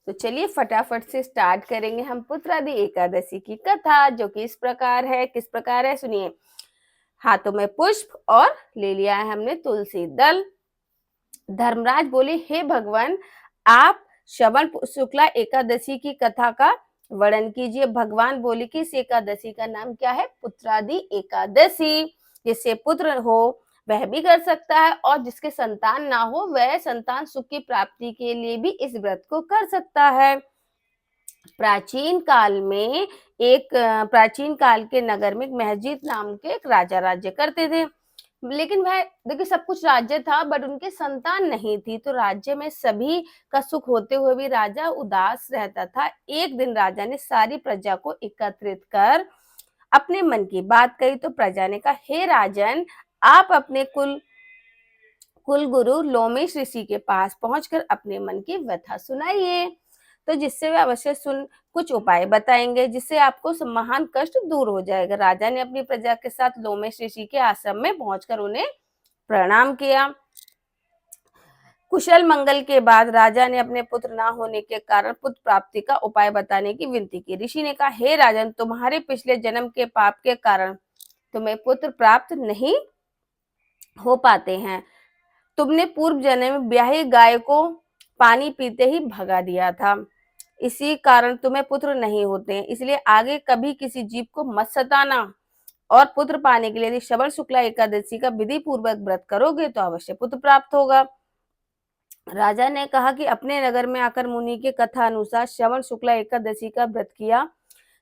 तो चलिए फटाफट से स्टार्ट करेंगे हम पुत्रादि एकादशी की कथा, जो कि इस प्रकार है। किस प्रकार है सुनिए। हाथों में पुष्प और ले लिया है हमने तुलसी दल। धर्मराज बोले, हे भगवान, आप श्रवण शुक्ला एकादशी की कथा का वर्णन कीजिए। भगवान बोले कि इस एकादशी का नाम क्या है? पुत्रादि एकादशी। जिससे पुत्र हो वह भी कर सकता है, और जिसके संतान ना हो वह संतान सुख की प्राप्ति के लिए भी इस व्रत को कर सकता है। प्राचीन काल के नगर में महजिद नाम के एक राजा राज्य करते थे। लेकिन वह देखिए सब कुछ राज्य था, बट उनके संतान नहीं थी। तो राज्य में सभी का सुख होते हुए भी राजा उदास रहता था। एक दिन राजा ने सारी प्रजा को एकत्रित कर अपने मन की बात कही। तो प्रजा ने कहा, हे राजन, आप अपने कुल गुरु लोमेश ऋषि के पास पहुंचकर अपने मन की व्यथा सुनाइए। तो जिससे वे अवश्य सुन कुछ उपाय बताएंगे, जिससे आपको महान कष्ट दूर हो जाएगा। राजा ने अपनी प्रजा के साथ लोमेश ऋषि के आश्रम में पहुंचकर उन्हें प्रणाम किया। कुशल मंगल के बाद राजा ने अपने पुत्र ना होने के कारण पुत्र प्राप्ति का उपाय बताने की विनती की। ऋषि ने कहा, हे राजन, तुम्हारे पिछले जन्म के पाप के कारण तुम्हें पुत्र प्राप्त नहीं हो पाते हैं। तुमने पूर्व जन्म में ब्याही गाय को पानी पीते ही भगा दिया था, इसी कारण तुम्हें पुत्र नहीं होते हैं। इसलिए आगे कभी किसी जीव को मत सताना, और पुत्र पाने के लिए यदि श्रवण शुक्ला एकादशी का विधि पूर्वक व्रत करोगे तो अवश्य पुत्र प्राप्त होगा। राजा ने कहा कि अपने नगर में आकर मुनि के कथा अनुसार श्रवण शुक्ला एकादशी का व्रत किया,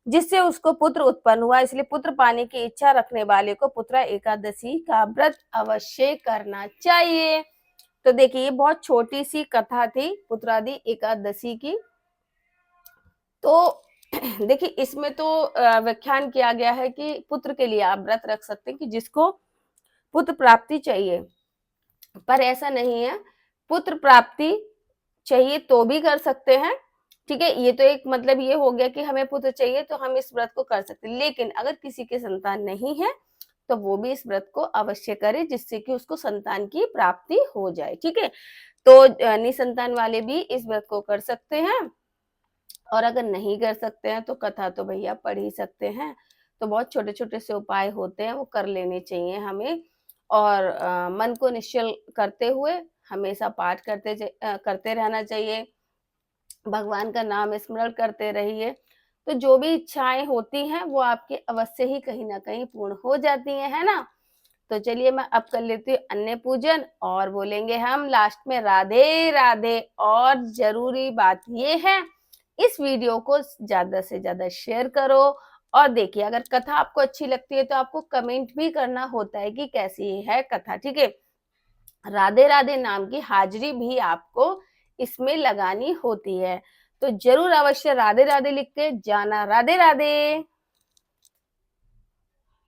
जिससे उसको पुत्र उत्पन्न हुआ। इसलिए पुत्र पाने की इच्छा रखने वाले को पुत्रा एकादशी का व्रत अवश्य करना चाहिए। तो देखिए, ये बहुत छोटी सी कथा थी पुत्रादि एकादशी की। तो देखिए, इसमें तो व्याख्यान किया गया है कि पुत्र के लिए आप व्रत रख सकते हैं कि जिसको पुत्र प्राप्ति चाहिए, पर ऐसा नहीं है, पुत्र प्राप्ति चाहिए तो भी कर सकते हैं। ठीक है, ये तो एक मतलब ये हो गया कि हमें पुत्र चाहिए तो हम इस व्रत को कर सकते हैं। लेकिन अगर किसी के संतान नहीं है तो वो भी इस व्रत को अवश्य करे, जिससे कि उसको संतान की प्राप्ति हो जाए। ठीक है, तो निसंतान वाले भी इस व्रत को कर सकते हैं, और अगर नहीं कर सकते हैं तो कथा तो भैया पढ़ ही सकते हैं। तो बहुत छोटे छोटे से उपाय होते हैं, वो कर लेने चाहिए हमें। और मन को निश्चल करते हुए हमेशा पाठ करते रहना चाहिए। भगवान का नाम स्मरण करते रहिए, तो जो भी इच्छाएं होती हैं वो आपके अवश्य ही कहीं ना कहीं पूर्ण हो जाती हैं, है ना। तो चलिए मैं अब कर लेती हूँ अन्य पूजन, और बोलेंगे हम लास्ट में राधे राधे। और जरूरी बात ये है, इस वीडियो को ज्यादा से ज्यादा शेयर करो। और देखिए, अगर कथा आपको अच्छी लगती है तो आपको कमेंट भी करना होता है कि कैसी है कथा। ठीक है, राधे राधे नाम की हाजिरी भी आपको इसमें लगानी होती है। तो जरूर अवश्य राधे राधे लिख के जाना। राधे राधे।